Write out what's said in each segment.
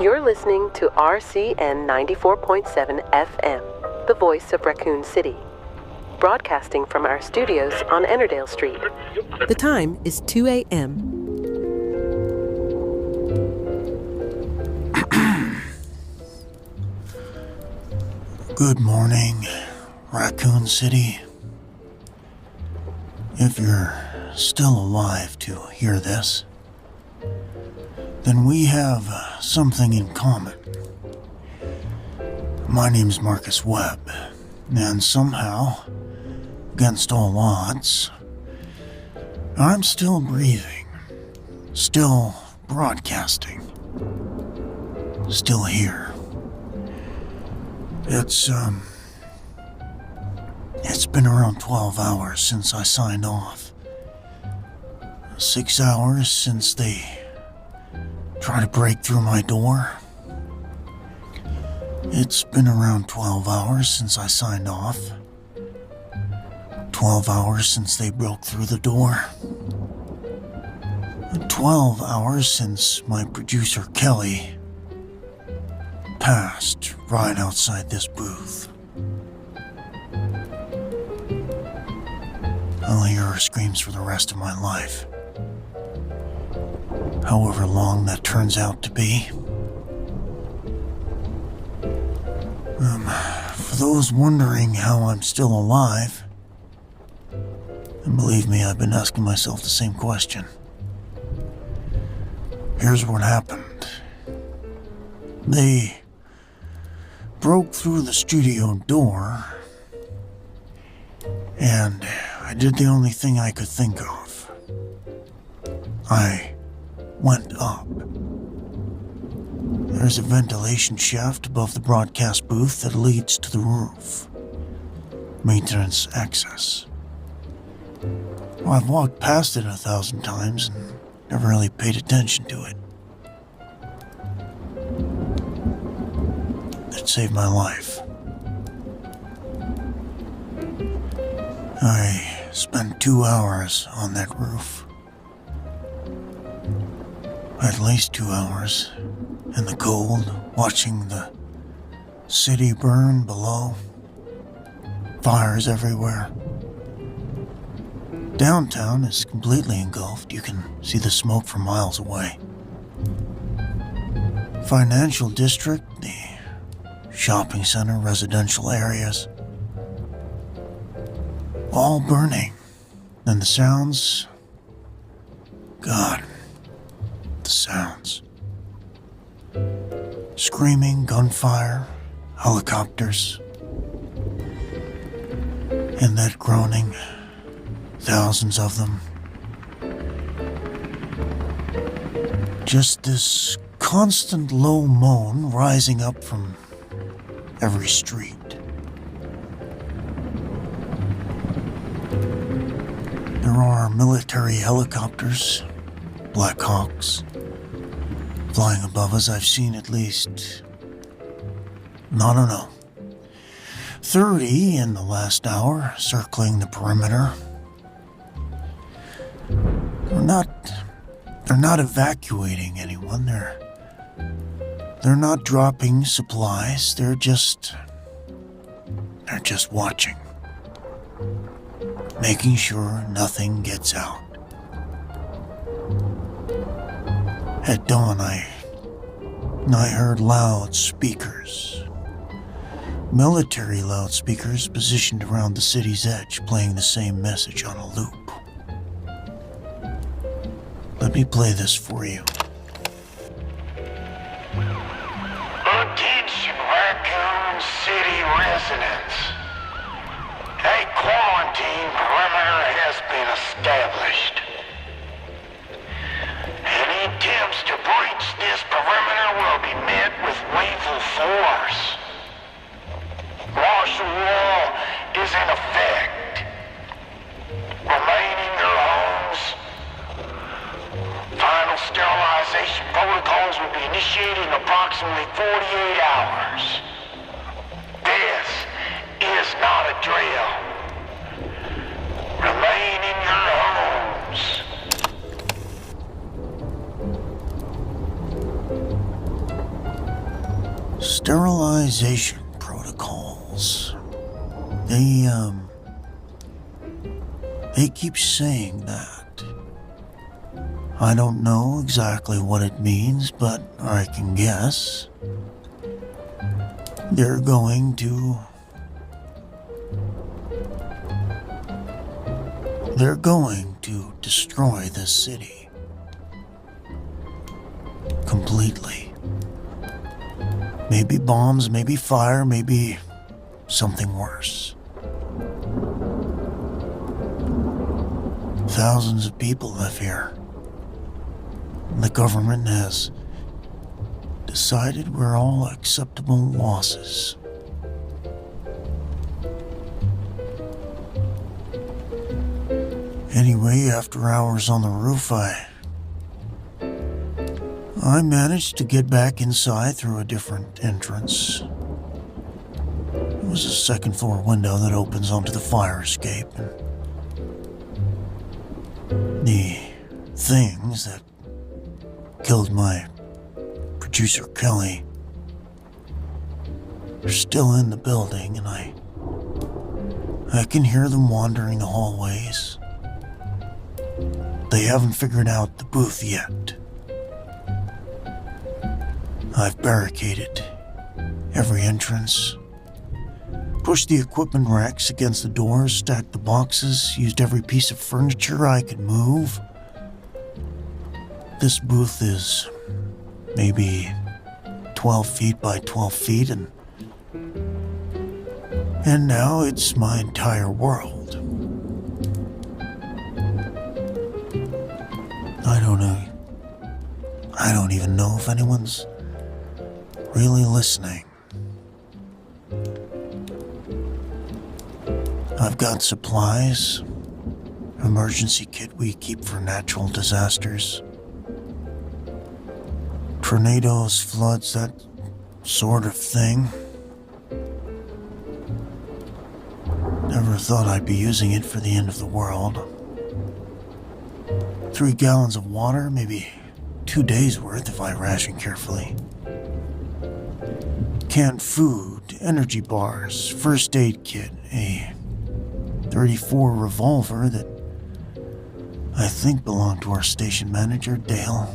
You're listening to RCN 94.7 FM, the voice of Racoon City, broadcasting from our studios on Ennerdale Street. The time is 2 a.m. Good morning, Racoon City. If you're still alive to hear this, then we have something in common. My name's Marcus Webb, and somehow, against all odds, I'm still breathing, still broadcasting, still here. It's been around 12 hours since I signed off. 6 hours since they tried to break through my door. It's been around 12 hours since I signed off. 12 hours since they broke through the door. 12 hours since my producer Kelly passed right outside this booth. I'll hear her screams for the rest of my life. However long that turns out to be. For those wondering how I'm still alive, and believe me, I've been asking myself the same question. Here's what happened. They broke through the studio door, and I did the only thing I could think of. I went up. There's a ventilation shaft above the broadcast booth that leads to the roof. Maintenance access. Well, I've walked past it 1,000 times and never really paid attention to it. It saved my life. I spent 2 hours on that roof. At least 2 hours in the cold, watching the city burn below. Fires everywhere. Downtown is completely engulfed. You can see the smoke from miles away. Financial district, the shopping center, residential areas, all burning. And the sounds, God, the sounds. Screaming, gunfire, helicopters, and that groaning, thousands of them. Just this constant low moan rising up from every street. There are military helicopters, Black Hawks, flying above us. I've seen at least, no, 30 in the last hour circling the perimeter. They're not evacuating anyone. They're not dropping supplies. They're just watching. Making sure nothing gets out. At dawn, I heard loudspeakers. Military loudspeakers positioned around the city's edge, playing the same message on a loop. Let me play this for you. Attention, Racoon City residents. A quarantine perimeter has been established. Any attempts to breach this perimeter will be met with lethal force. Martial law is in effect. Remain in your homes. Final sterilization protocols will be initiated in approximately 48 hours. This is not a drill. Remain in your homes. Sterilization protocols. They keep saying that. I don't know exactly what it means, but I can guess. They're going to destroy this city. Completely. Maybe bombs, maybe fire, maybe something worse. Thousands of people live here. The government has decided we're all acceptable losses. Anyway, after hours on the roof, I managed to get back inside through a different entrance. It was a second floor window that opens onto the fire escape. And the things that killed my producer Kelly are still in the building, and I can hear them wandering the hallways. They haven't figured out the booth yet. I've barricaded every entrance, pushed the equipment racks against the doors, stacked the boxes, used every piece of furniture I could move. This booth is maybe 12 feet by 12 feet, and now it's my entire world. I don't even know if anyone's really listening. I've got supplies, emergency kit we keep for natural disasters, tornadoes, floods, that sort of thing. Never thought I'd be using it for the end of the world. 3 gallons of water, maybe 2 days worth if I ration carefully. Canned food, energy bars, first aid kit, a .34 revolver that I think belonged to our station manager, Dale.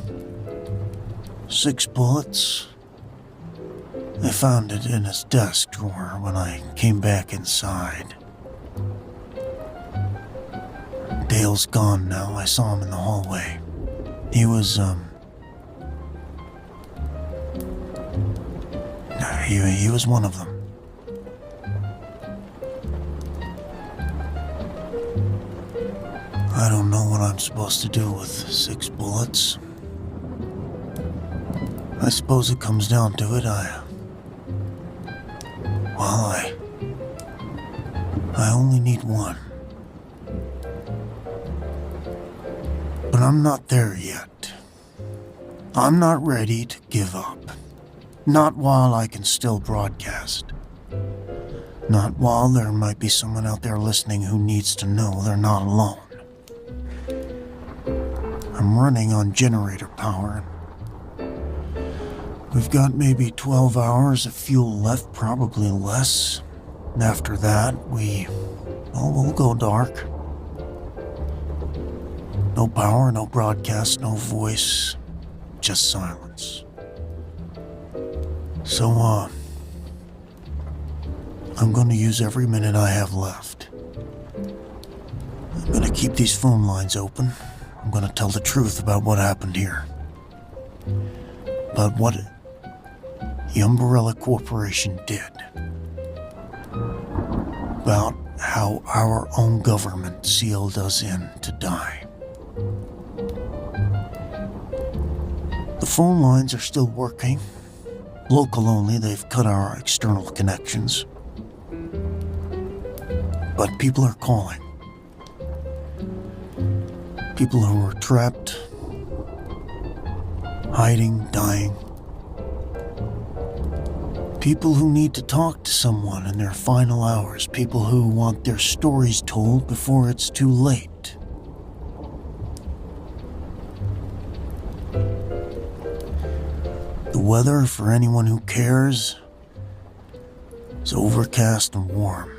6 bullets. I found it in his desk drawer when I came back inside. Dale's gone now. I saw him in the hallway. He was, he was one of them. I don't know what I'm supposed to do with 6 bullets. I suppose it comes down to it. I only need 1. But I'm not there yet. I'm not ready to give up. Not while I can still broadcast. Not while there might be someone out there listening who needs to know they're not alone. I'm running on generator power. We've got maybe 12 hours of fuel left, probably less. And after that, we'll go dark. No power, no broadcast, no voice, just silence. So, I'm gonna use every minute I have left. I'm gonna keep these phone lines open. I'm gonna tell the truth about what happened here. About what the Umbrella Corporation did. About how our own government sealed us in to die. The phone lines are still working. Local only, they've cut our external connections. But people are calling. People who are trapped, hiding, dying. People who need to talk to someone in their final hours. People who want their stories told before it's too late. The weather, for anyone who cares, It's overcast and warm.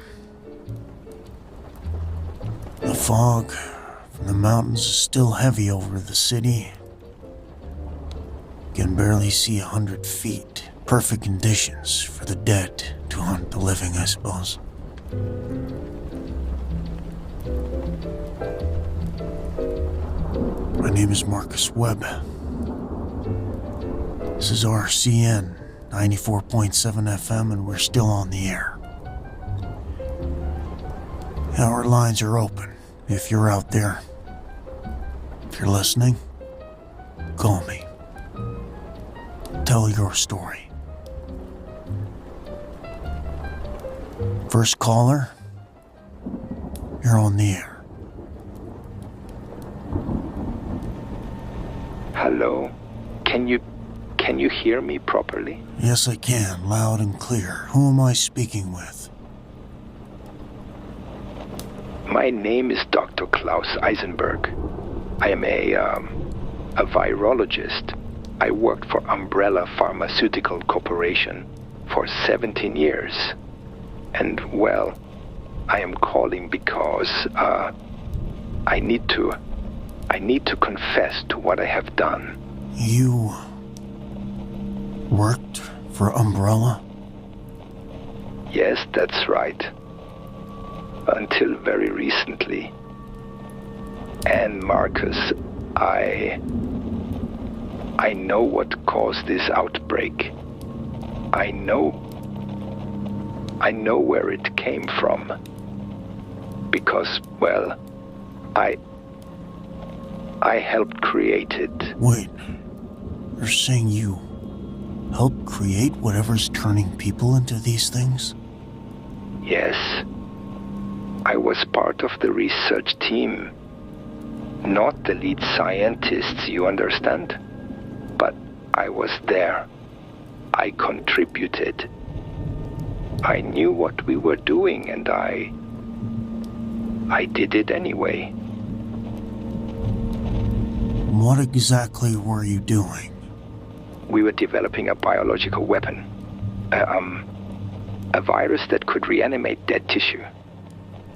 The fog from the mountains is still heavy over the city. You can barely see 100 feet. Perfect conditions for the dead to hunt the living, I suppose. My name is Marcus Webb. This is RCN 94.7 FM, and we're still on the air. Our lines are open. If you're out there, if you're listening, call me. Tell your story. First caller, you're on the air. Hello? Can you hear me properly? Yes, I can, loud and clear. Who am I speaking with? My name is Dr. Klaus Eisenberg. I am a virologist. I worked for Umbrella Pharmaceutical Corporation for 17 years. And, well, I am calling because I need to confess to what I have done. You worked for Umbrella? Yes, that's right. Until very recently. And Marcus, I know what caused this outbreak. I know where it came from. Because, well, I helped create it. Wait, you're saying you helped create whatever's turning people into these things? Yes. I was part of the research team. Not the lead scientists, you understand? But I was there. I contributed. I knew what we were doing, and I did it anyway. What exactly were you doing? We were developing a biological weapon. A virus that could reanimate dead tissue.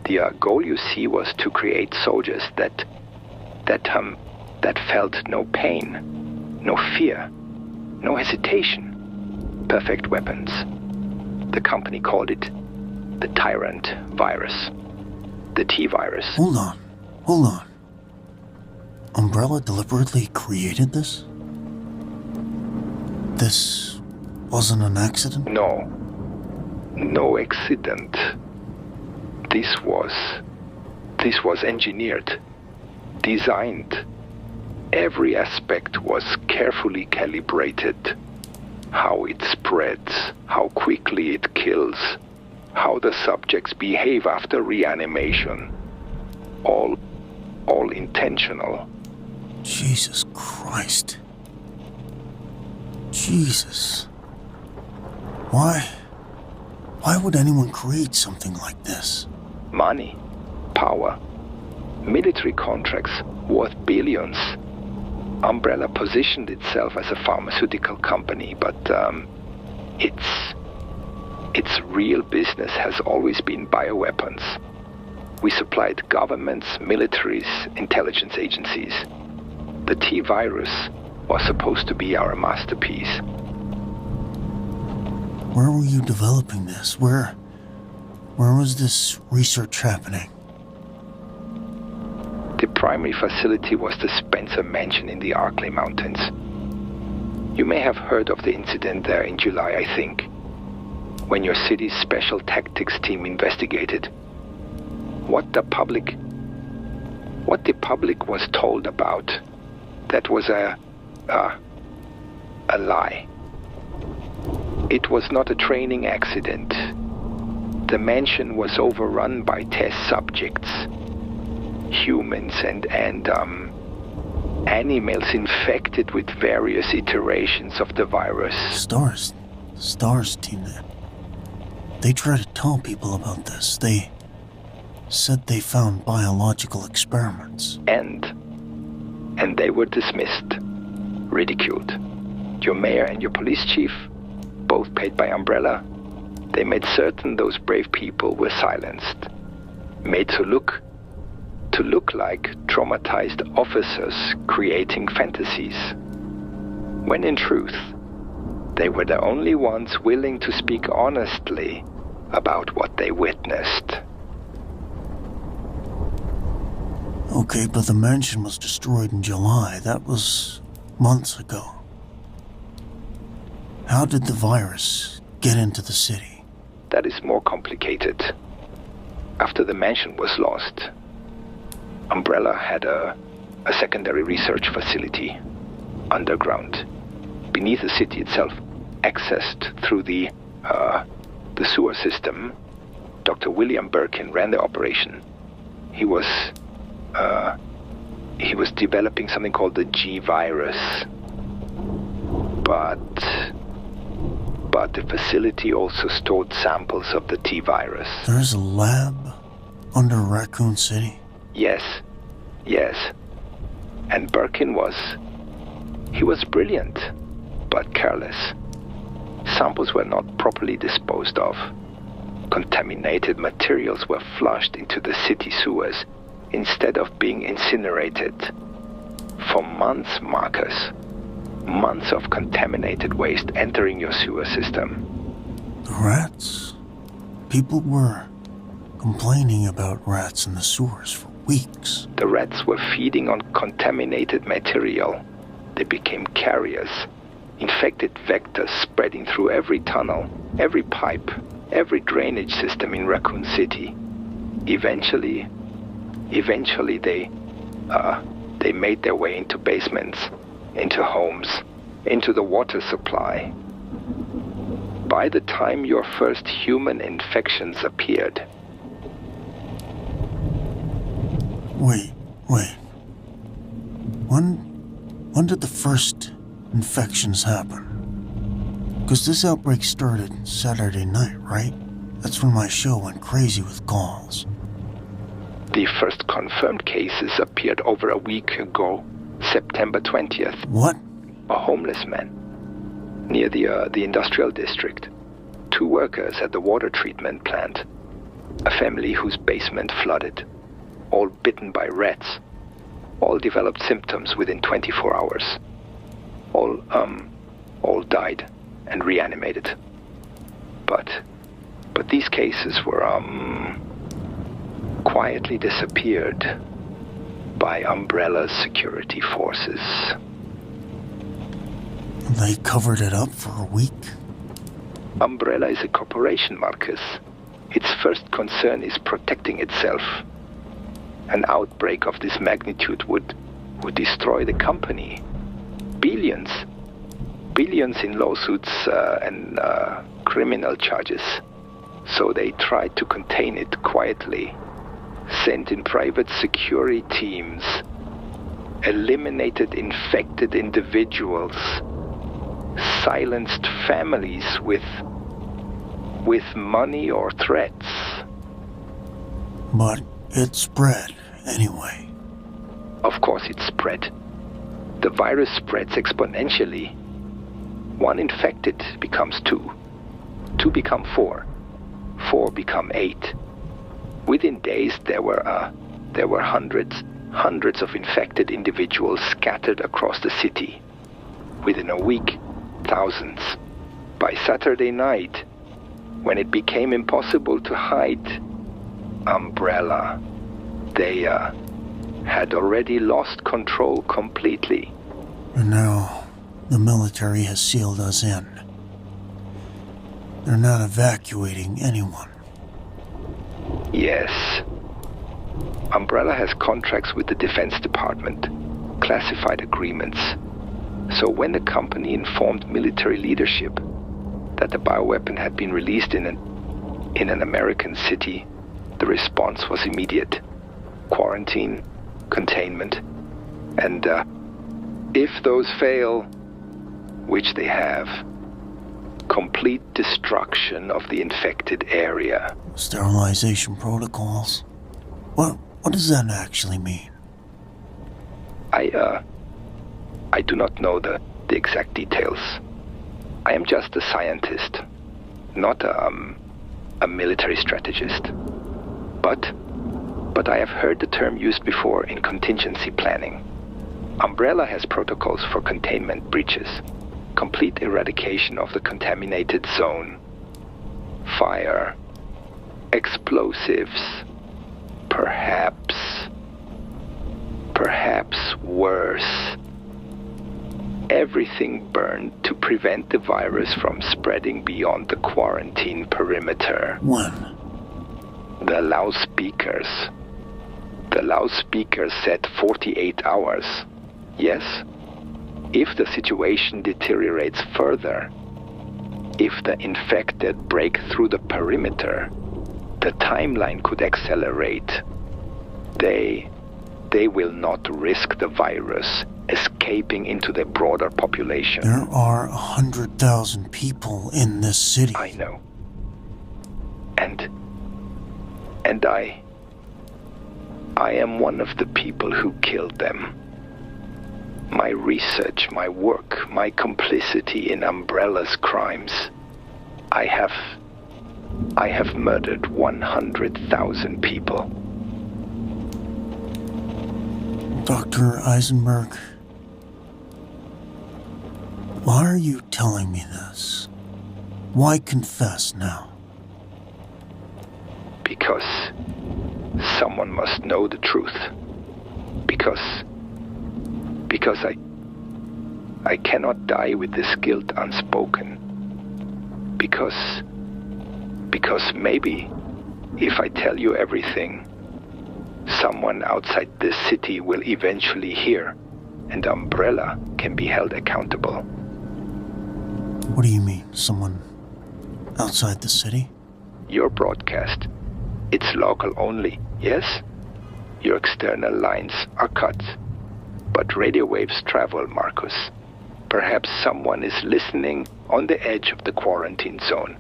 The goal, you see, was to create soldiers that felt no pain, no fear, no hesitation. Perfect weapons. The company called it the Tyrant virus. The T-virus. Hold on. Umbrella deliberately created this? This wasn't an accident? No accident. This was engineered, designed. Every aspect was carefully calibrated. How it spreads, how quickly it kills, how the subjects behave after reanimation. All intentional. Jesus Christ. Jesus. Why would anyone create something like this? Money, power, military contracts worth billions. Umbrella positioned itself as a pharmaceutical company, but its real business has always been bioweapons. We supplied governments, militaries, intelligence agencies. The T-virus was supposed to be our masterpiece. Where were you developing this? Where was this research happening? The primary facility was the Spencer Mansion in the Arklay Mountains. You may have heard of the incident there in July, I think, when your city's special tactics team investigated. What the public was told about, that was a lie. It was not a training accident. The mansion was overrun by test subjects, humans and animals infected with various iterations of the virus. Stars team. They tried to tell people about this. They said they found biological experiments. And they were dismissed, ridiculed. Your mayor and your police chief, both paid by Umbrella, They made certain those brave people were silenced, made to look like traumatized officers creating fantasies, when in truth, they were the only ones willing to speak honestly about what they witnessed. Okay, but the mansion was destroyed in July. That was months ago. How did the virus get into the city? That is more complicated. After the mansion was lost, Umbrella had a secondary research facility underground, beneath the city itself, accessed through the sewer system. Dr. William Birkin ran the operation. He was developing something called the G virus, but the facility also stored samples of the T virus. There's a lab under Racoon City? Yes. And Birkin was brilliant, but careless. Samples were not properly disposed of. Contaminated materials were flushed into the city sewers instead of being incinerated. For months, Marcus. Months of contaminated waste entering your sewer system. The rats? People were complaining about rats in the sewers for weeks. The rats were feeding on contaminated material. They became carriers. Infected vectors spreading through every tunnel, every pipe, every drainage system in Racoon City. Eventually they made their way into basements, into homes, into the water supply. By the time your first human infections appeared. Wait. When did the first infections happen? Because this outbreak started Saturday night, right? That's when my show went crazy with calls. The first confirmed cases appeared over a week ago, September 20th. What? A homeless man near the industrial district. 2 workers at the water treatment plant. A family whose basement flooded. All bitten by rats. All developed symptoms within 24 hours. All died and reanimated. But these cases were quietly disappeared by Umbrella's security forces. They covered it up for a week? Umbrella is a corporation, Marcus. Its first concern is protecting itself. An outbreak of this magnitude would destroy the company. Billions in lawsuits and criminal charges. So they tried to contain it quietly. Sent in private security teams. Eliminated infected individuals. Silenced families with money or threats. But it spread anyway. Of course it spread. The virus spreads exponentially. 1 infected becomes 2. 2 become 4. 4 become 8. Within days there were hundreds of infected individuals scattered across the city. Within a week, thousands. By Saturday night, when it became impossible to hide Umbrella, they had already lost control completely. And now the military has sealed us in. They're not evacuating anyone. Yes. Umbrella has contracts with the Defense Department, classified agreements. So when the company informed military leadership that the bioweapon had been released in an American city, the response was immediate. Quarantine, containment, and if those fail, which they have, complete destruction of the infected area. Sterilization protocols? What does that actually mean? I do not know the exact details. I am just a scientist, not a military strategist. But I have heard the term used before in contingency planning. Umbrella has protocols for containment breaches, complete eradication of the contaminated zone, fire, explosives, perhaps worse. Everything burned to prevent the virus from spreading beyond the quarantine perimeter. When? The loudspeakers. The loudspeakers said 48 hours. Yes. If the situation deteriorates further, if the infected break through the perimeter, the timeline could accelerate. They will not risk the virus escaping into the broader population. There are 100,000 people in this city. I know. And I am one of the people who killed them. My research, my work, my complicity in Umbrella's crimes. I have murdered 100,000 people. Dr. Eisenberg, why are you telling me this? Why confess now? Because someone must know the truth. Because I cannot die with this guilt unspoken. Because maybe if I tell you everything, someone outside this city will eventually hear, and Umbrella can be held accountable. What do you mean, someone outside the city? Your broadcast. It's local only, yes? Your external lines are cut. But radio waves travel, Marcus. Perhaps someone is listening on the edge of the quarantine zone.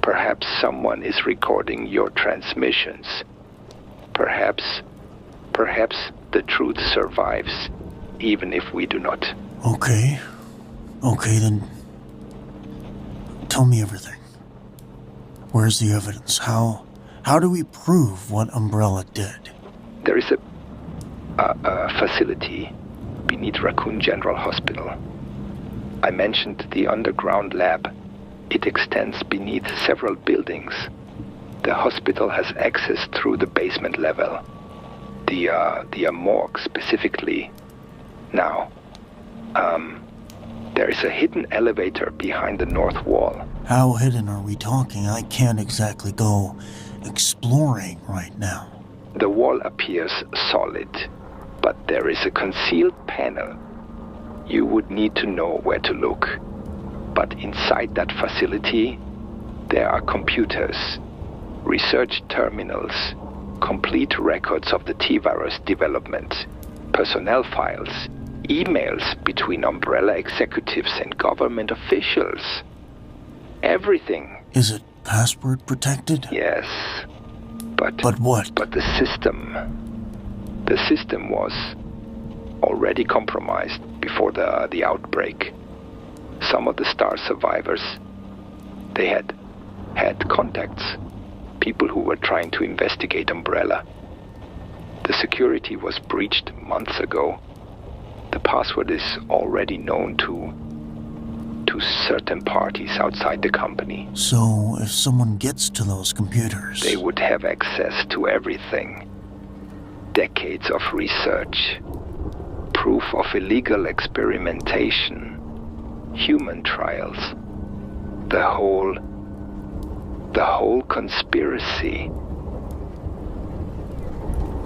Perhaps someone is recording your transmissions. Perhaps the truth survives, even if we do not. Okay, then tell me everything. Where's the evidence? How do we prove what Umbrella did? There is a facility beneath Racoon General Hospital. I mentioned the underground lab. It extends beneath several buildings. The hospital has access through the basement level. The morgue specifically. Now, there is a hidden elevator behind the north wall. How hidden are we talking? I can't exactly go exploring right now. The wall appears solid, but there is a concealed panel. You would need to know where to look. But inside that facility, there are computers, research terminals, complete records of the T-virus development, personnel files, emails between Umbrella executives and government officials. Everything. Is it password protected? Yes. But what? But the system was already compromised before the outbreak. Some of the STAR survivors, they had contacts, people who were trying to investigate Umbrella. The security was breached months ago. The password is already known to certain parties outside the company. So, if someone gets to those computers... They would have access to everything. Decades of research, proof of illegal experimentation, human trials, the whole conspiracy.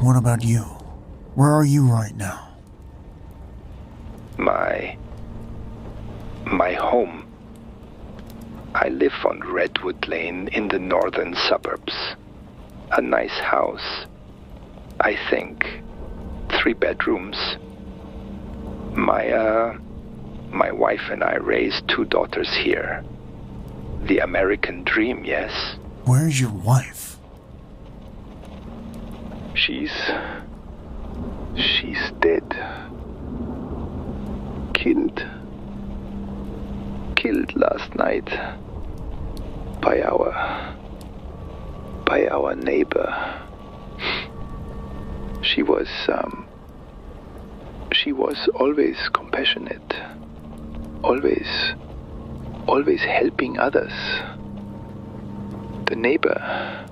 What about you? Where are you right now? My home. I live on Redwood Lane in the northern suburbs. A nice house. I think 3 bedrooms. My wife and I raised 2 daughters here. The American dream, yes. Where's your wife? She's dead. Killed last night by our by our neighbor. She was always compassionate, always helping others. The neighbor,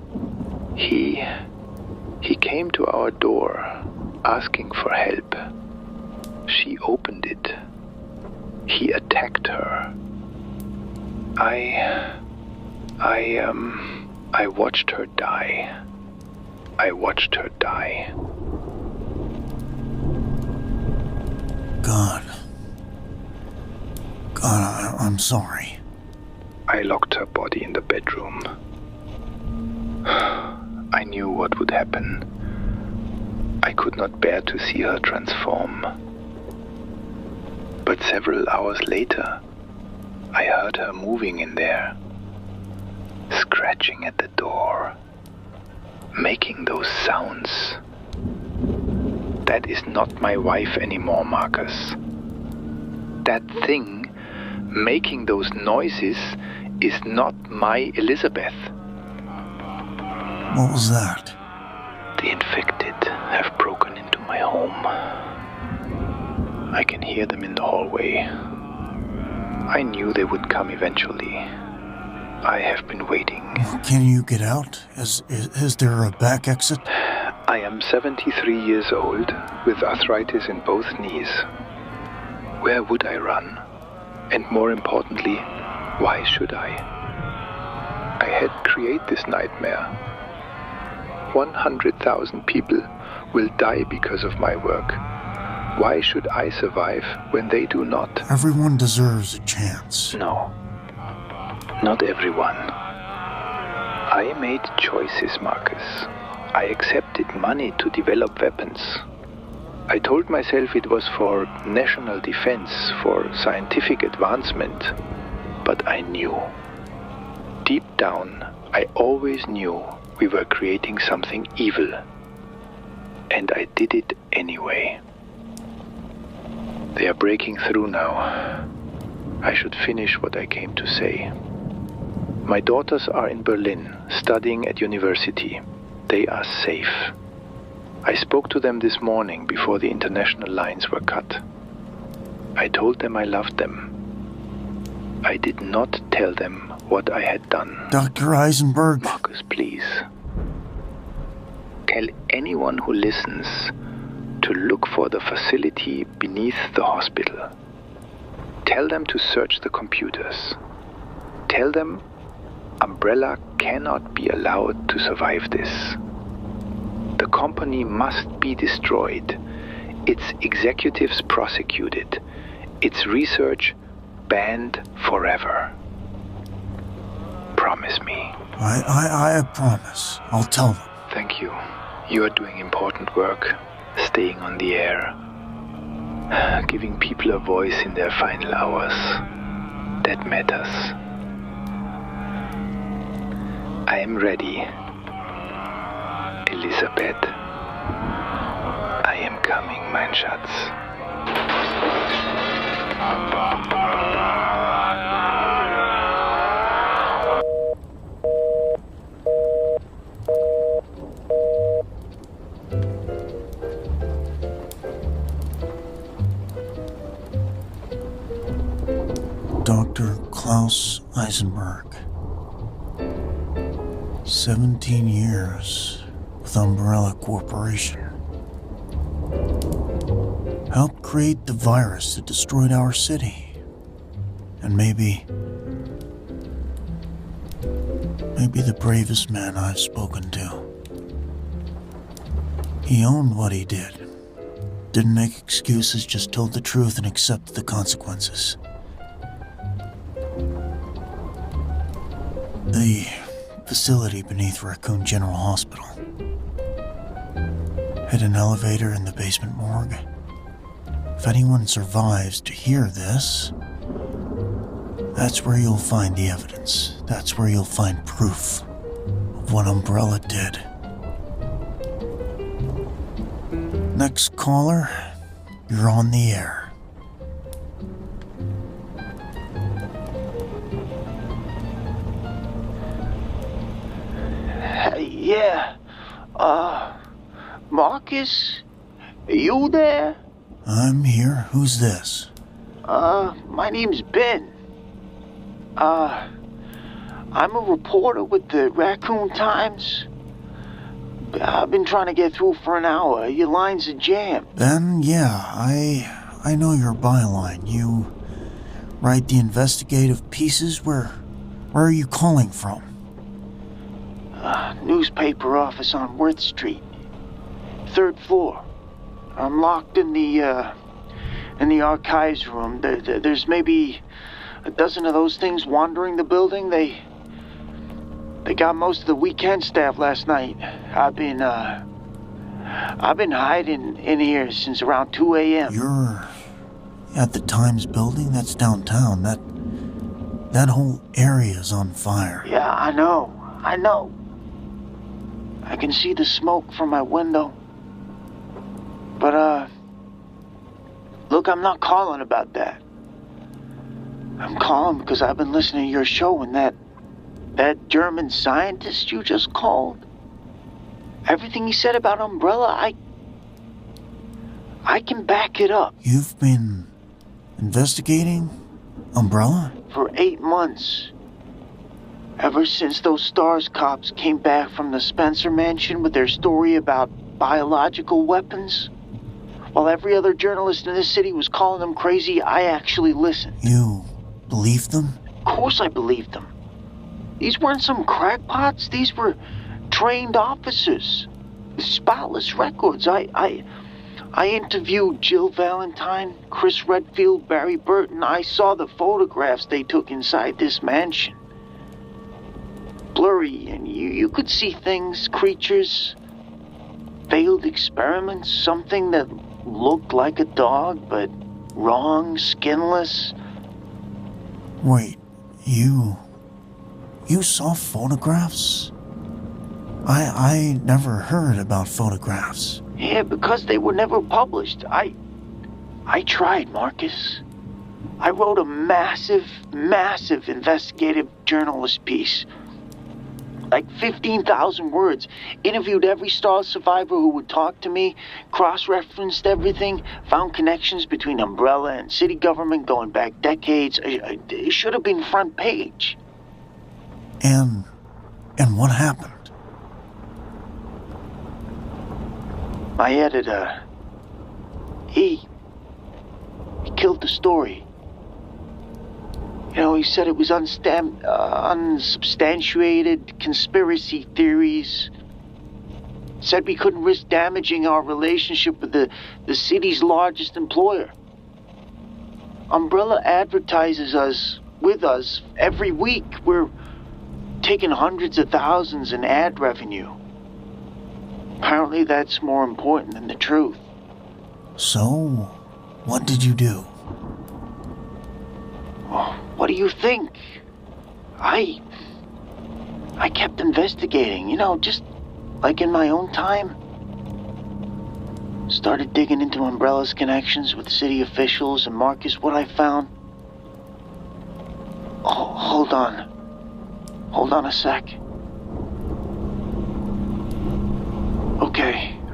he came to our door asking for help. She opened it. He attacked her. I watched her die. God, I'm sorry. I locked her body in the bedroom. I knew what would happen. I could not bear to see her transform. But several hours later, I heard her moving in there, scratching at the door, making those sounds. That is not my wife anymore, Marcus. That thing making those noises is not my Elizabeth. What was that? The infected have broken into my home. I can hear them in the hallway. I knew they would come eventually. I have been waiting. Can you get out? Is there a back exit? I am 73 years old with arthritis in both knees. Where would I run? And more importantly, why should I? I had created this nightmare. 100,000 people will die because of my work. Why should I survive when they do not? Everyone deserves a chance. No, not everyone. I made choices, Marcus. I accepted money to develop weapons. I told myself it was for national defense, for scientific advancement. But I knew. Deep down, I always knew we were creating something evil. And I did it anyway. They are breaking through now. I should finish what I came to say. My daughters are in Berlin, studying at university. They are safe. I spoke to them this morning before the international lines were cut. I told them I loved them. I did not tell them what I had done. Dr. Eisenberg. Marcus, please. Tell anyone who listens to look for the facility beneath the hospital. Tell them to search the computers. Tell them Umbrella cannot be allowed to survive this. The company must be destroyed, its executives prosecuted, its research banned forever. Promise me. I promise. I'll tell them. Thank you. You are doing important work, staying on the air, giving people a voice in their final hours. That matters. I am ready. Elisabeth. I am coming, mein Schatz. Dr. Klaus Eisenberg. 17 years with Umbrella Corporation. Helped create the virus that destroyed our city. And maybe the bravest man I've spoken to. He owned what he did. Didn't make excuses, just told the truth and accepted the consequences. The facility beneath Racoon General Hospital had an elevator in the basement morgue. If anyone survives to hear this, that's where you'll find the evidence. That's where you'll find proof of what Umbrella did. Next caller, you're on the air. Hey, Yeah. Marcus? Are you there? I'm here. Who's this? My name's Ben. I'm a reporter with the Racoon Times. I've been trying to get through for an hour. Your lines are jammed. Ben, yeah, I know your byline. You write the investigative pieces? Where are you calling from? Newspaper office on Worth Street. 3rd floor. I'm locked in the archives room. There's maybe a dozen of those things wandering the building. They got most of the weekend staff last night. I've been hiding in here since around 2 a.m. You're at the Times building? That's downtown. That whole area's on fire. Yeah, I know. I can see the smoke from my window. But, look, I'm not calling about that. I'm calling because I've been listening to your show, and that German scientist you just called, everything he said about Umbrella, I can back it up. You've been investigating Umbrella? For 8 months. Ever since those STARS cops came back from the Spencer mansion with their story about biological weapons. While every other journalist in this city was calling them crazy, I actually listened. You believed them? Of course I believed them. These weren't some crackpots. These were trained officers with spotless records. I interviewed Jill Valentine, Chris Redfield, Barry Burton. I saw the photographs they took inside this mansion. Blurry, and you could see things, creatures, failed experiments, something that looked like a dog, but wrong, skinless. Wait, you saw photographs? I never heard about photographs. Yeah, because they were never published. I tried, Marcus. I wrote a massive investigative journalist piece. Like 15,000 words. Interviewed every STARS survivor who would talk to me, cross-referenced everything, found connections between Umbrella and city government going back decades. It should have been front page. And what happened? My editor, he killed the story. You know, he said it was unsubstantiated conspiracy theories. Said we couldn't risk damaging our relationship with the city's largest employer. Umbrella advertises with us every week. We're taking hundreds of thousands in ad revenue. Apparently that's more important than the truth. So, what did you do? What do you think? I kept investigating, just like in my own time. Started digging into Umbrella's connections with city officials, and Marcus, what I found... Oh, hold on. Hold on a sec.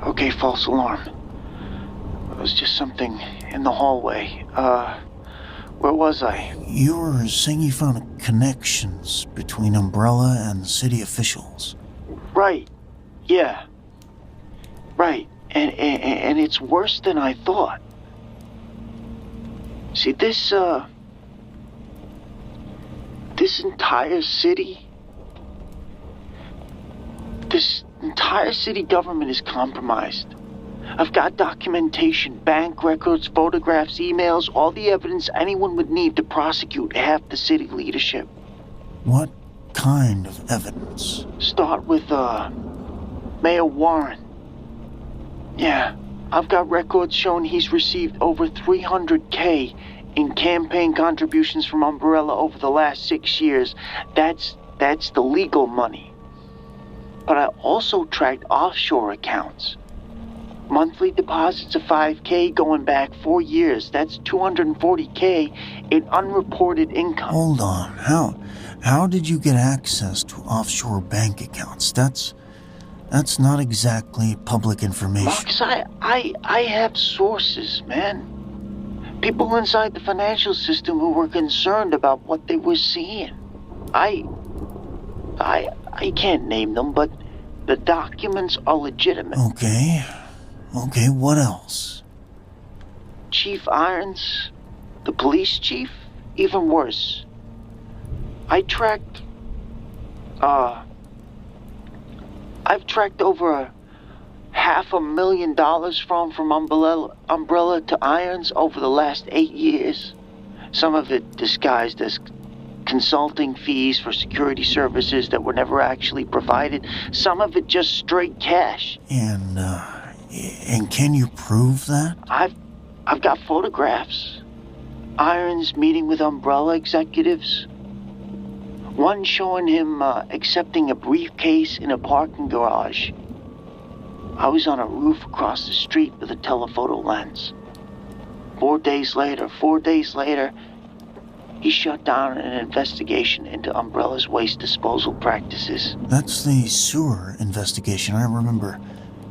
Okay, false alarm. It was just something in the hallway. Where was I? You were saying you found connections between Umbrella and city officials. Right. Yeah. Right. And it's worse than I thought. See, this entire city... This entire city government is compromised. I've got documentation, bank records, photographs, emails, all the evidence anyone would need to prosecute half the city leadership. What kind of evidence? Start with, Mayor Warren. Yeah, I've got records showing he's received over $300K in campaign contributions from Umbrella over the last 6 years. That's the legal money. But I also tracked offshore accounts. Monthly deposits of $5K going back 4 years. That's $240K in unreported income. Hold on. How did you get access to offshore bank accounts? That's That's not exactly public information. Marcus, I have sources, man. People inside the financial system who were concerned about what they were seeing. I can't name them, but the documents are legitimate. Okay, what else? Chief Irons, the police chief, even worse. I've tracked over $500,000 from Umbrella to Irons over the last 8 years. Some of it disguised as consulting fees for security services that were never actually provided. Some of it just straight cash. And can you prove that? I've got photographs. Irons meeting with Umbrella executives. One showing him accepting a briefcase in a parking garage. I was on a roof across the street with a telephoto lens. 4 days later, he shut down an investigation into Umbrella's waste disposal practices. That's the sewer investigation. I remember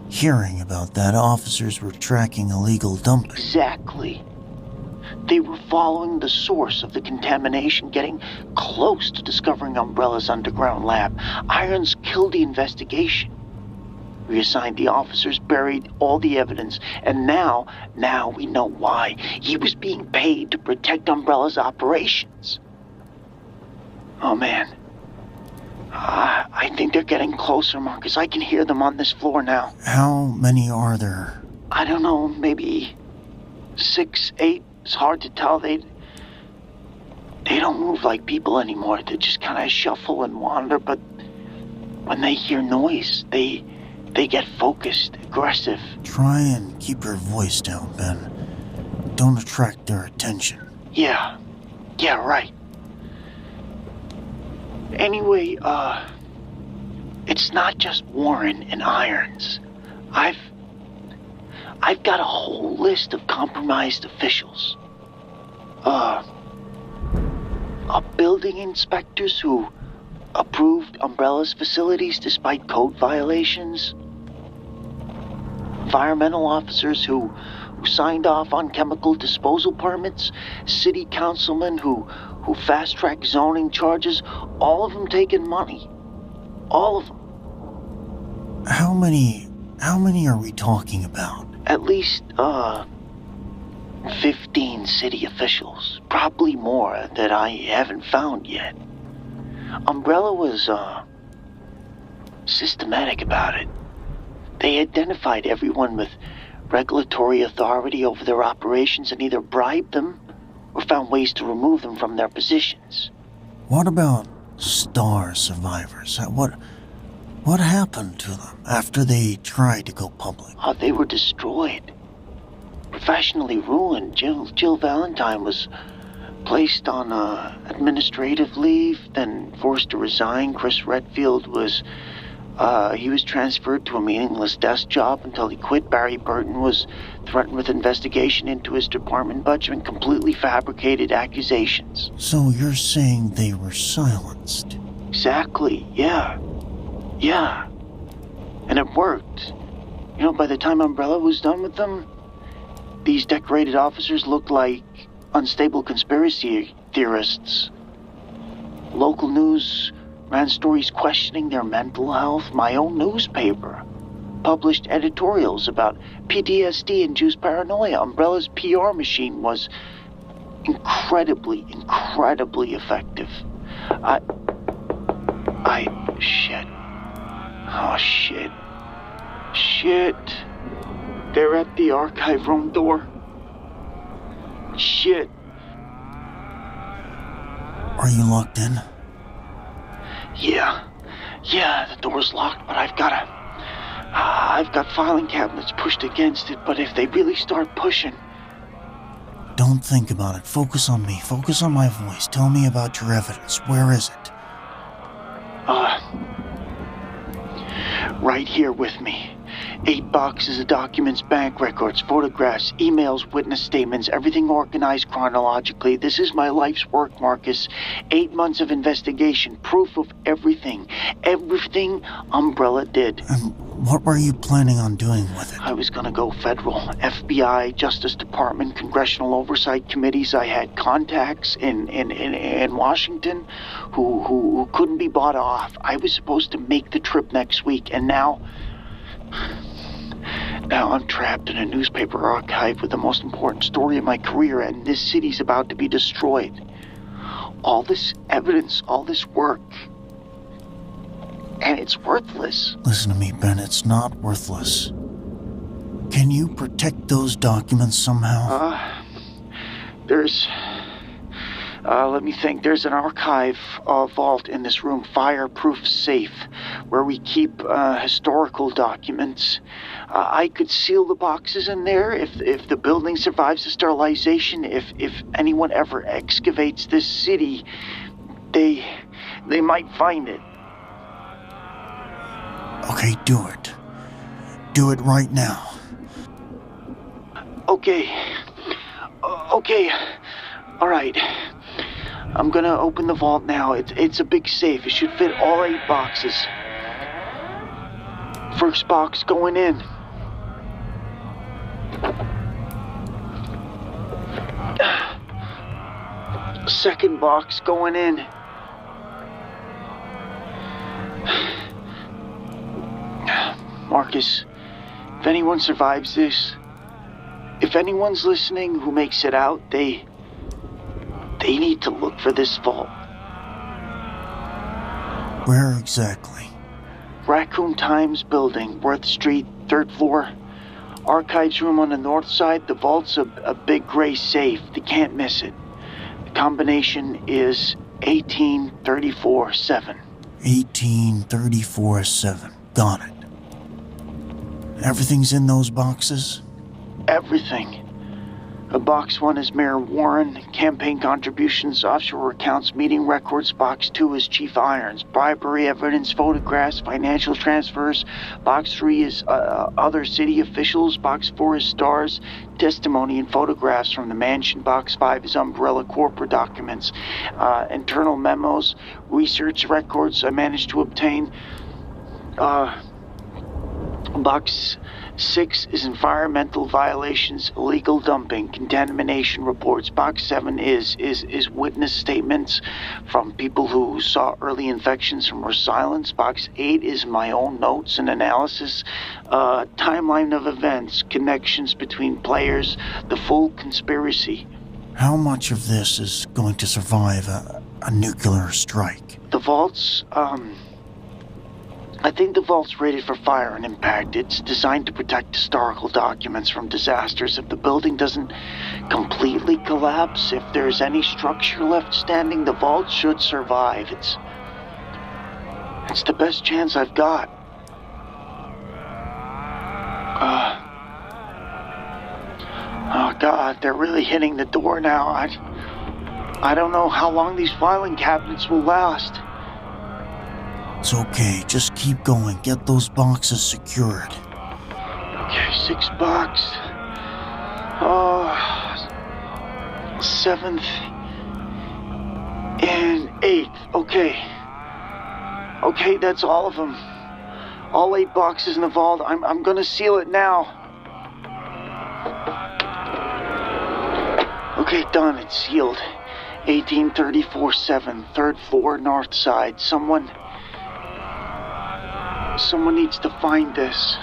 hearing about that. Officers were tracking illegal dumping. Exactly. They were following the source of the contamination, getting close to discovering Umbrella's underground lab. Irons killed the investigation. Reassigned the officers, buried all the evidence, and now we know why. He was being paid to protect Umbrella's operations. Oh man. I think they're getting closer, Marcus. I can hear them on this floor now. How many are there? I don't know, maybe 6, 8. It's hard to tell. They don't move like people anymore. They just kind of shuffle and wander, but when they hear noise, they get focused, aggressive. Try and keep your voice down, Ben. Don't attract their attention. Yeah, right. Anyway, it's not just Warren and Irons. I've got a whole list of compromised officials. Building inspectors who approved Umbrella's facilities despite code violations. Environmental officers who signed off on chemical disposal permits. City councilmen who fast-tracked zoning charges. All of them taking money. All of them. How many are we talking about? At least, 15 city officials. Probably more that I haven't found yet. Umbrella was, systematic about it. They identified everyone with regulatory authority over their operations and either bribed them or found ways to remove them from their positions. What about star survivors? What happened to them after they tried to go public? They were destroyed. Professionally ruined. Jill Valentine was placed on administrative leave, then forced to resign. Chris Redfield was transferred to a meaningless desk job until he quit. Barry Burton was threatened with investigation into his department budget and completely fabricated accusations. So you're saying they were silenced? Exactly, yeah. And it worked. You know, by the time Umbrella was done with them, these decorated officers looked like unstable conspiracy theorists. Local news ran stories questioning their mental health. My own newspaper published editorials about PTSD and induced paranoia. Umbrella's PR machine was incredibly effective. Shit. Oh, shit. They're at the archive room door. Shit. Are you locked in? Yeah, the door's locked, but I've got filing cabinets pushed against it, but if they really start pushing... Don't think about it. Focus on me. Focus on my voice. Tell me about your evidence. Where is it? Right here with me. 8 boxes of documents, bank records, photographs, emails, witness statements, everything organized chronologically. This is my life's work, Marcus. 8 months of investigation, proof of everything. Everything Umbrella did. And what were you planning on doing with it? I was gonna go federal. FBI, Justice Department, congressional oversight committees. I had contacts in Washington who couldn't be bought off. I was supposed to make the trip next week, and now I'm trapped in a newspaper archive with the most important story of my career, and this city's about to be destroyed. All this evidence, all this work, and it's worthless. Listen to me, Ben, it's not worthless. Can you protect those documents somehow? Let me think. There's an archive vault in this room, fireproof safe, where we keep historical documents. I could seal the boxes in there if the building survives the sterilization. If anyone ever excavates this city, they might find it. Okay, do it. Do it right now. Okay. All right. I'm gonna open the vault now. It's a big safe. It should fit all 8 boxes. First box going in. Second box going in. Marcus, if anyone survives this, if anyone's listening who makes it out, they need to look for this vault. Where exactly? Racoon Times building, Worth Street, 3rd floor. Archives room on the north side. The vault's a big gray safe. They can't miss it. The combination is 1834-7. 1834-7. Got it. Everything's in those boxes? Everything. Box 1 is Mayor Warren, campaign contributions, offshore accounts, meeting records. Box 2 is Chief Irons, bribery evidence, photographs, financial transfers. Box 3 is other city officials. Box 4 is stars, testimony and photographs from the mansion. Box 5 is Umbrella corporate documents, internal memos, research records I managed to obtain. Box 6 is environmental violations, illegal dumping, contamination reports. Box 7 is witness statements from people who saw early infections and were silenced. Box 8 is my own notes and analysis, timeline of events, connections between players, the full conspiracy. How much of this is going to survive a nuclear strike? The vault's, I think the vault's rated for fire and impact. It's designed to protect historical documents from disasters. If the building doesn't completely collapse, if there's any structure left standing, the vault should survive. It's the best chance I've got. Oh God, they're really hitting the door now. I don't know how long these filing cabinets will last. It's okay, just keep going. Get those boxes secured. Okay, 6 box. 7th and 8th. Okay, that's all of them. All 8 boxes in the vault. I'm gonna seal it now. Okay, done. It's sealed. 1834-7, 3rd floor, north side. Someone needs to find this.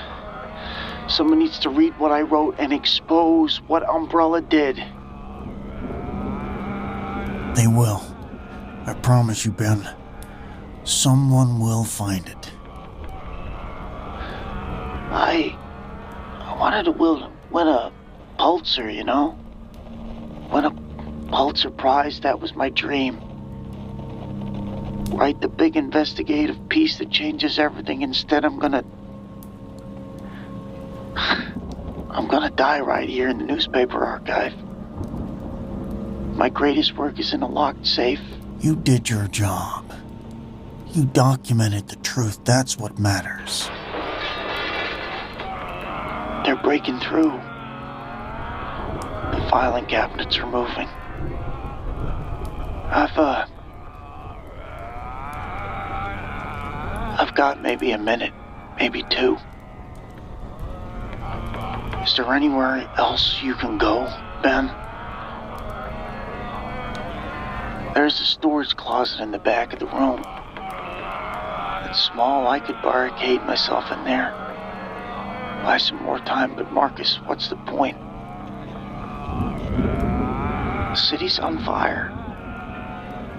Someone needs to read what I wrote and expose what Umbrella did. They will. I promise you, Ben. Someone will find it. I wanted to win a Pulitzer, you know? Win a Pulitzer Prize, that was my dream. Write the big investigative piece that changes everything. Instead, I'm gonna die right here in the newspaper archive. My greatest work is in a locked safe. You did your job. You documented the truth. That's what matters. They're breaking through. The filing cabinets are moving. I've got maybe a minute, maybe two. Is there anywhere else you can go, Ben? There's a storage closet in the back of the room. It's small, I could barricade myself in there. Buy some more time, but Marcus, what's the point? The city's on fire.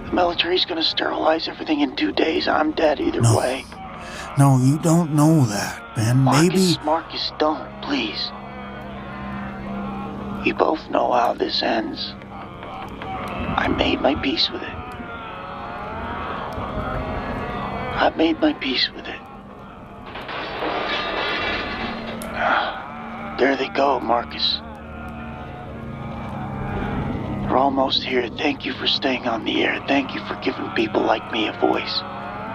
The military's gonna sterilize everything in 2 days. I'm dead either way. No, you don't know that, Ben. Marcus, don't, please. We both know how this ends. I made my peace with it. I've made my peace with it. There they go, Marcus. We're almost here. Thank you for staying on the air. Thank you for giving people like me a voice.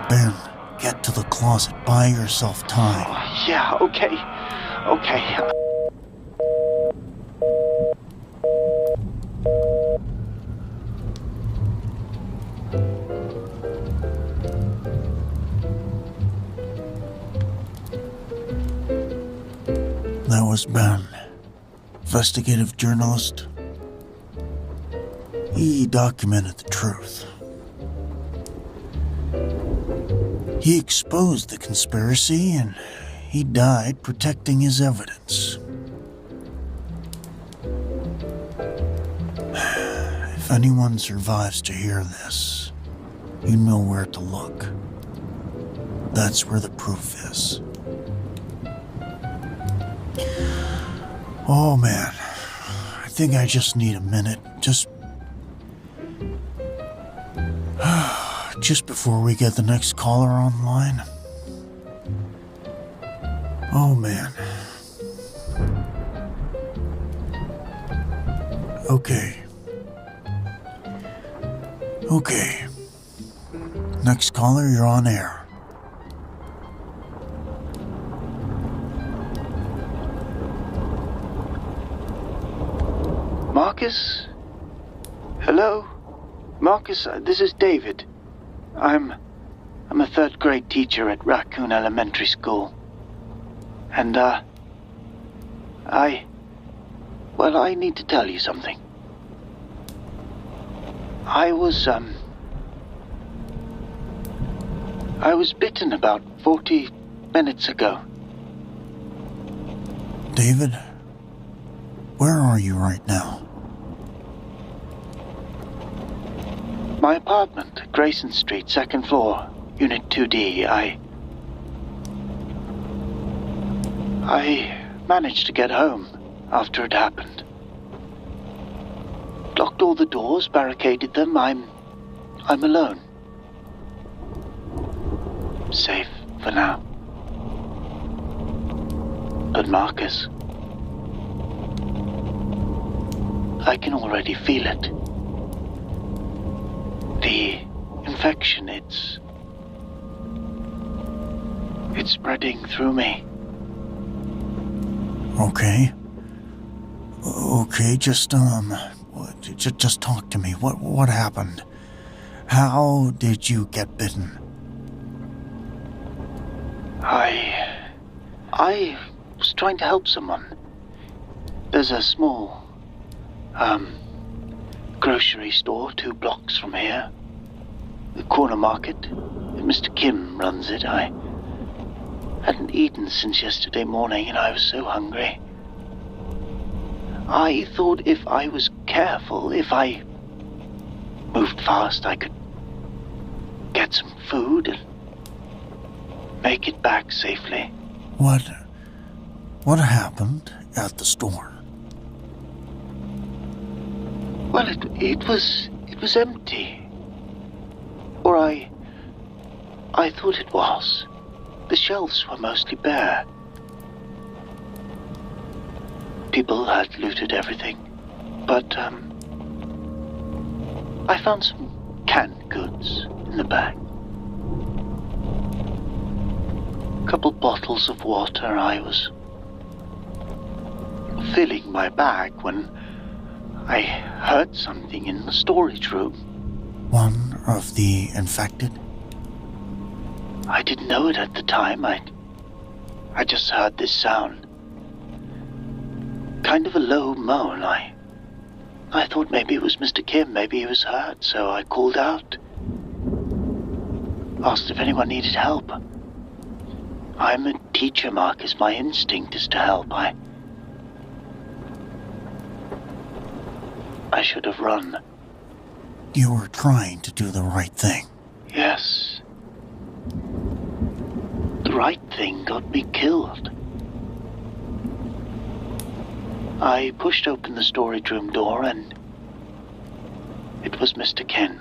Ben, get to the closet. Buy yourself time. Oh, yeah, okay. Okay. That was Ben, investigative journalist. He documented the truth. He exposed the conspiracy, and he died protecting his evidence. If anyone survives to hear this, you know where to look. That's where the proof is. Oh man, I think I just need a minute, just before we get the next caller online. Oh man. Okay. Next caller, you're on air. Marcus? Hello? Marcus, this is David. I'm a third grade teacher at Racoon Elementary School. And, I need to tell you something. I was bitten about 40 minutes ago. David, where are you right now? My apartment, Grayson Street, 2nd floor, Unit 2D. I managed to get home after it happened. Locked all the doors, barricaded them. I'm alone. Safe for now. But Marcus, I can already feel it. The infection, it's spreading through me. Okay, just talk to me. What happened? How did you get bitten? I was trying to help someone. There's a small, grocery store 2 blocks from here. The corner market. Mr. Kim runs it. I hadn't eaten since yesterday morning and I was so hungry. I thought if I was careful, if I moved fast, I could get some food and make it back safely. What happened at the store? Well, it was empty. Or I thought it was. The shelves were mostly bare. People had looted everything. But, I found some canned goods in the back. A couple bottles of water. I was filling my bag when I heard something in the storage room. One of the infected? I didn't know it at the time. I just heard this sound. Kind of a low moan. I thought maybe it was Mr. Kim, maybe he was hurt, so I called out. Asked if anyone needed help. I'm a teacher, Marcus. My instinct is to help. I should have run. You were trying to do the right thing. Yes. The right thing got me killed. I pushed open the storage room door and it was Mr. Ken.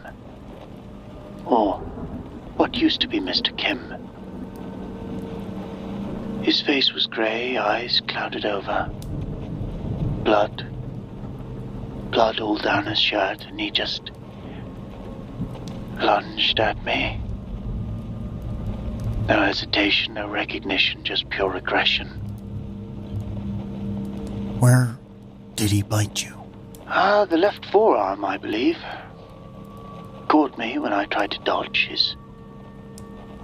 Or what used to be Mr. Kim. His face was grey, eyes clouded over. Blood all down his shirt, and he just lunged at me. No hesitation, no recognition, just pure aggression. Where did he bite you? The left forearm, I believe. Caught me when I tried to dodge. His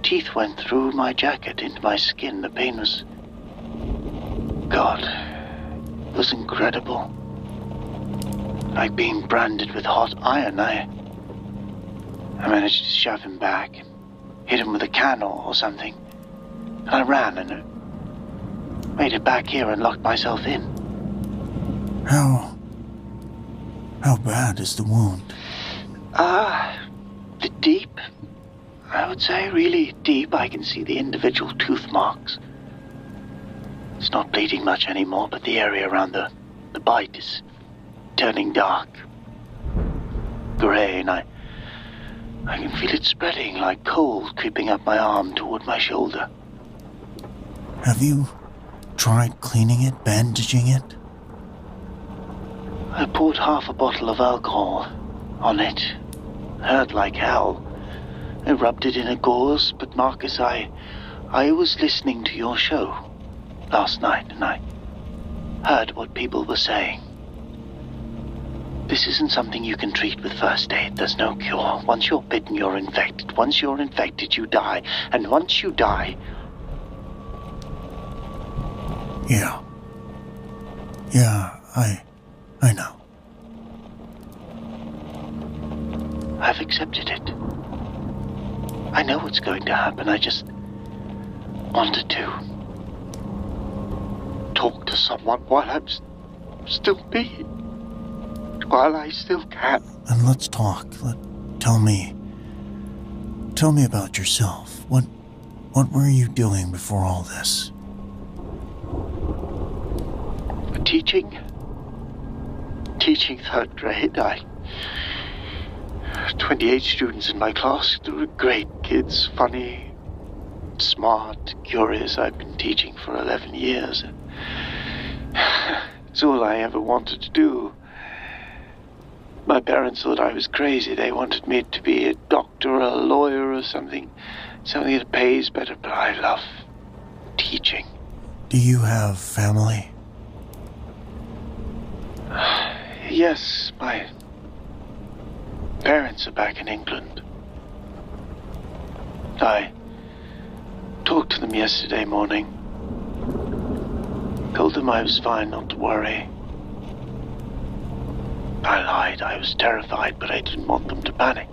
teeth went through my jacket, into my skin. The pain was... God, it was incredible. Like being branded with hot iron. I managed to shove him back, hit him with a can or something. And I ran and made it back here and locked myself in. How bad is the wound? Deep. I would say really deep. I can see the individual tooth marks. It's not bleeding much anymore, but the area around the bite is turning dark. Grey, and I can feel it spreading like cold creeping up my arm toward my shoulder. Have you tried cleaning it, bandaging it? I poured half a bottle of alcohol on it. Hurt like hell. I rubbed it in a gauze, but Marcus, I was listening to your show last night, and I heard what people were saying. This isn't something you can treat with first aid. There's no cure. Once you're bitten, you're infected. Once you're infected, you die. And once you die... Yeah, I know. I've accepted it. I know what's going to happen. I just wanted to talk to someone while I'm still me. While I still can. Then let's talk. Tell me about yourself. What were you doing before all this? Teaching third grade. 28 students in my class. They were great kids, funny, smart, curious. I've been teaching for 11 years. It's all I ever wanted to do. My parents thought I was crazy. They wanted me to be a doctor or a lawyer or something that pays better, but I love teaching. Do you have family? Yes, my parents are back in England. I talked to them yesterday morning. Told them I was fine, not to worry. I lied. I was terrified, but I didn't want them to panic.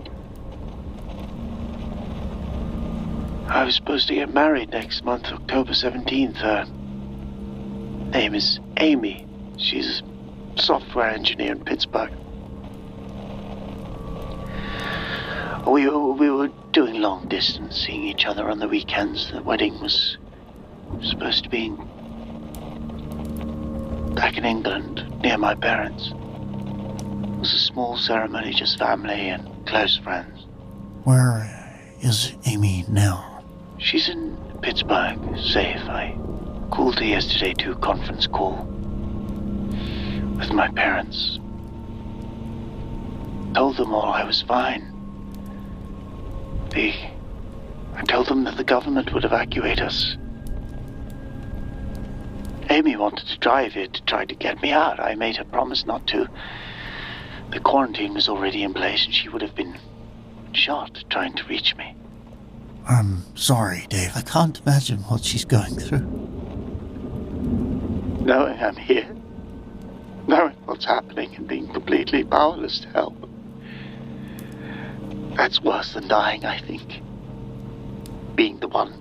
I was supposed to get married next month, October 17th. Her name is Amy. She's a software engineer in Pittsburgh. We were doing long distance, seeing each other on the weekends. The wedding was supposed to be back in England, near my parents. It was a small ceremony, just family and close friends. Where is Amy now? She's in Pittsburgh, safe. I called her yesterday to a conference call with my parents. Told them all I was fine. I told them that the government would evacuate us Amy wanted to drive here to try to get me out. I made her promise not to. The quarantine was already in place and she would have been shot trying to reach me. I'm sorry, Dave. I can't imagine what she's going through. Knowing I'm here, knowing what's happening and being completely powerless to help. That's worse than dying, I think. Being the one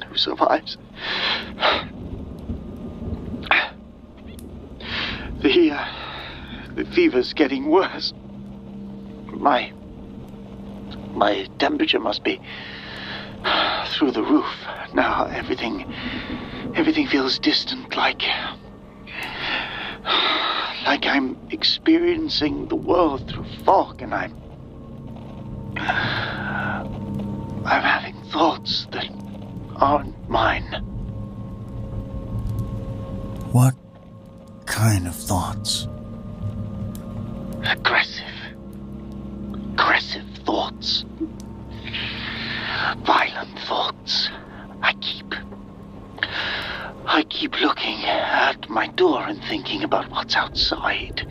who survives. The fever's getting worse. My temperature must be through the roof. Now everything feels distant, like I'm experiencing the world through fog, and I'm having thoughts that aren't mine. What kind of thoughts? Aggressive thoughts. Violent thoughts. I keep looking at my door and thinking about what's outside.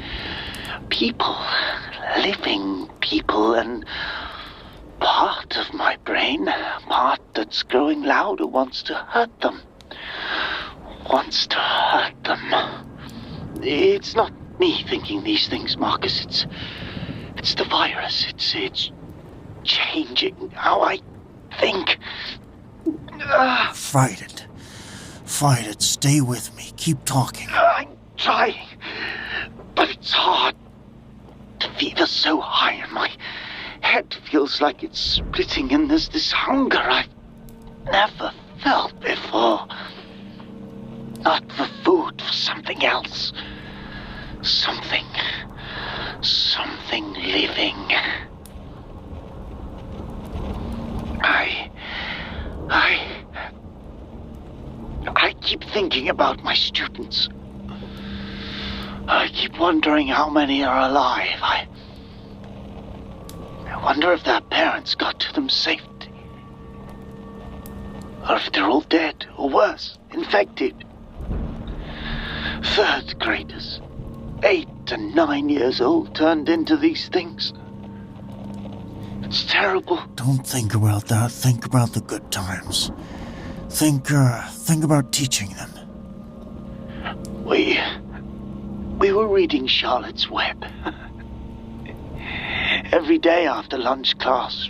People, living people, and part of my brain, part that's growing louder, wants to hurt them. It's not me thinking these things, Marcus. It's the virus. It's changing how I think. Fight it. Fight it. Stay with me. Keep talking. I'm trying, but it's hard. The fever's so high and my head feels like it's splitting, and there's this hunger I've never felt before. Not for food, for something else. Something living. I keep thinking about my students. I keep wondering how many are alive. I wonder if their parents got to them safely. Or if they're all dead, or worse, infected. Third graders, 8 and 9 years old, turned into these things. It's terrible. Don't think about that. Think about the good times. Think about teaching them. We were reading Charlotte's Web. Every day after lunch class,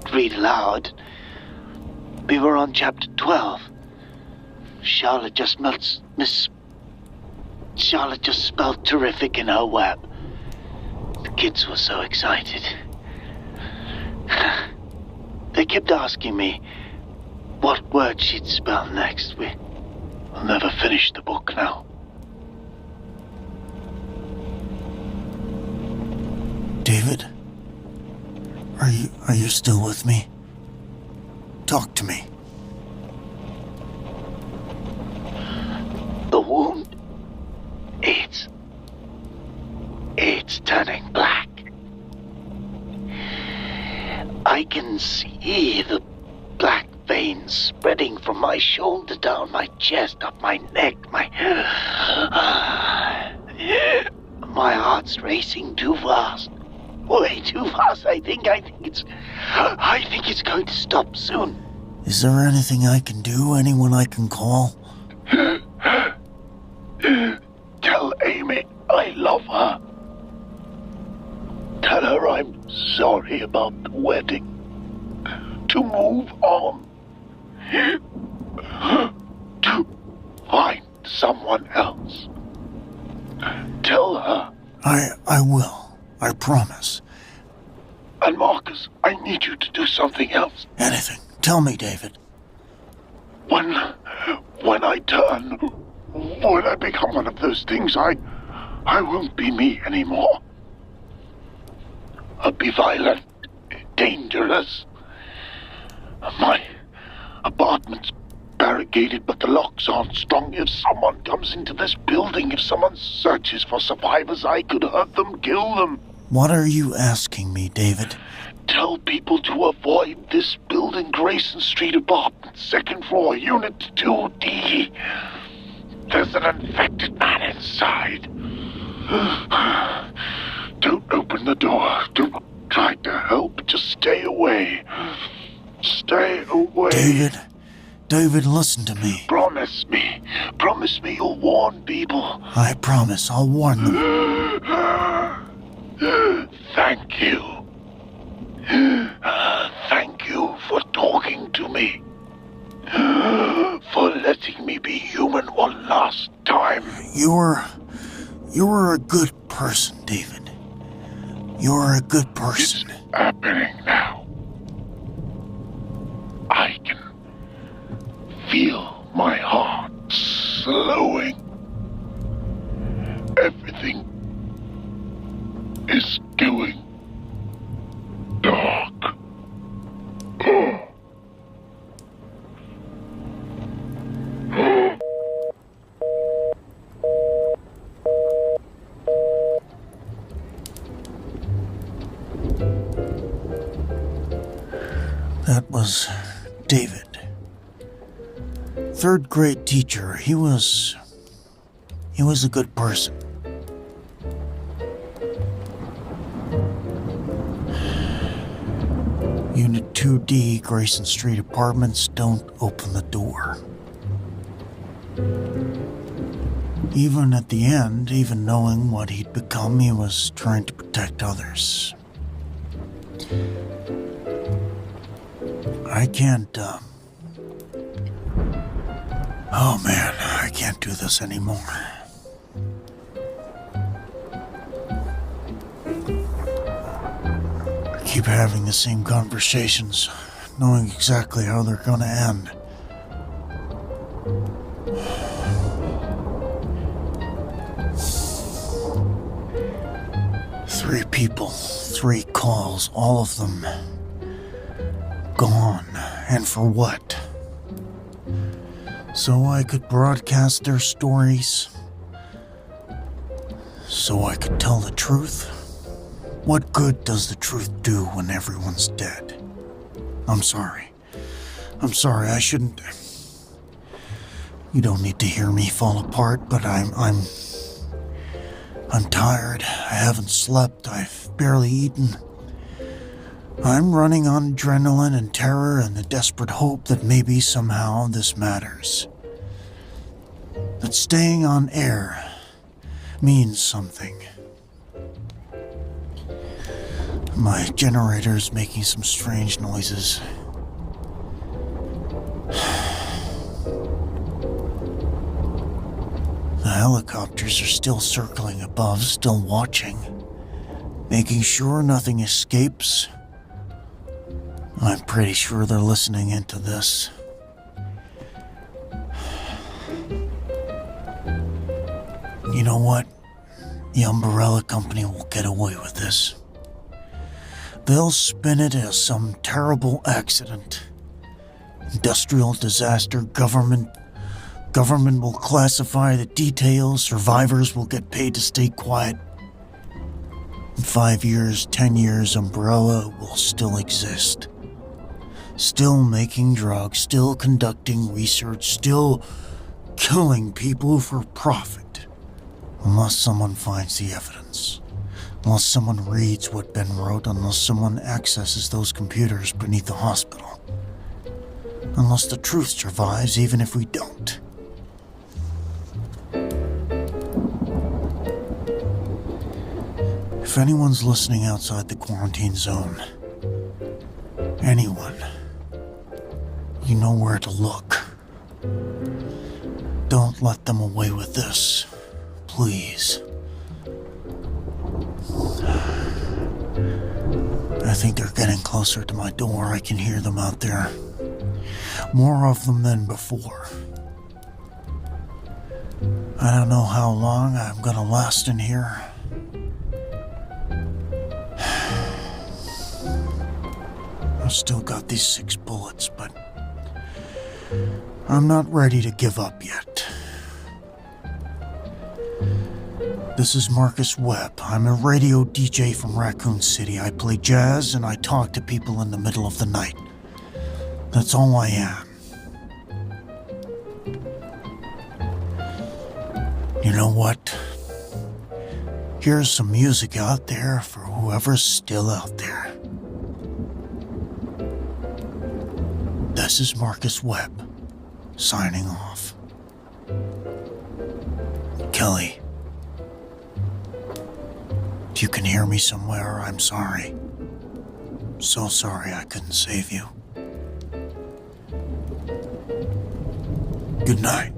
we'd read aloud. We were on chapter 12. Charlotte just spelled terrific in her web. The kids were so excited. They kept asking me what word she'd spell next. We'll never finish the book now. David? Are you still with me? Talk to me. The wound, it's turning black. I can see the black veins spreading from my shoulder down my chest, up my neck, my heart's racing too fast. Way too fast. I think it's going to stop soon. Is there anything I can do? Anyone I can call? Tell Amy I love her. Tell her I'm sorry about the wedding. To move on. To find someone else. Tell her. I will. I promise. And Marcus, I need you to do something else. Anything. Tell me, David. When I turn, when I become one of those things, I won't be me anymore. I'll be violent, dangerous. My apartment's barricaded, but the locks aren't strong. If someone comes into this building, if someone searches for survivors, I could hurt them, kill them. What are you asking me, David? Tell tell people to avoid this building, Grayson Street apartment, second floor, unit 2D. There's an infected man inside. Don't open the door. Don't try to help. Just stay away. Stay away. David, listen to me. Promise me. Promise me you'll warn people. I promise, I'll warn them. Thank you. Thank you for talking to me. For letting me be human one last time. You're a good person, David. You're a good person. It's happening now. I can feel my heart slowing. Everything is going dark. That was David. Third grade teacher. He was a good person. Unit 2D, Grayson Street Apartments, don't open the door. Even at the end, even knowing what he'd become, he was trying to protect others. I can't, Oh man, I can't do this anymore. I keep having the same conversations, knowing exactly how they're gonna end. Three people, 3 calls, all of them gone. And for what? So I could broadcast their stories? So I could tell the truth? What good does the truth do when everyone's dead? I'm sorry, I shouldn't... You don't need to hear me fall apart, but I'm tired. I haven't slept. I've barely eaten. I'm running on adrenaline and terror and the desperate hope that maybe somehow this matters. That staying on air means something. My generator's making some strange noises. The helicopters are still circling above, still watching, making sure nothing escapes. I'm pretty sure they're listening into this. You know what? The Umbrella Company will get away with this. They'll spin it as some terrible accident. Industrial disaster, government will classify the details, survivors will get paid to stay quiet. In 5 years, 10 years, Umbrella will still exist. Still making drugs, still conducting research, still killing people for profit. Unless someone finds the evidence. Unless someone reads what Ben wrote, unless someone accesses those computers beneath the hospital. Unless the truth survives, even if we don't. If anyone's listening outside the quarantine zone, anyone, you know where to look. Don't let them away with this, please. I think they're getting closer to my door. I can hear them out there. More of them than before. I don't know how long I'm gonna last in here. I've still got these 6 bullets, but I'm not ready to give up yet. This is Marcus Webb. I'm a radio DJ from Raccoon City. I play jazz and I talk to people in the middle of the night. That's all I am. You know what? Here's some music out there for whoever's still out there. This is Marcus Webb, signing off. Kelly, if you can hear me somewhere, I'm sorry. So sorry I couldn't save you. Good night.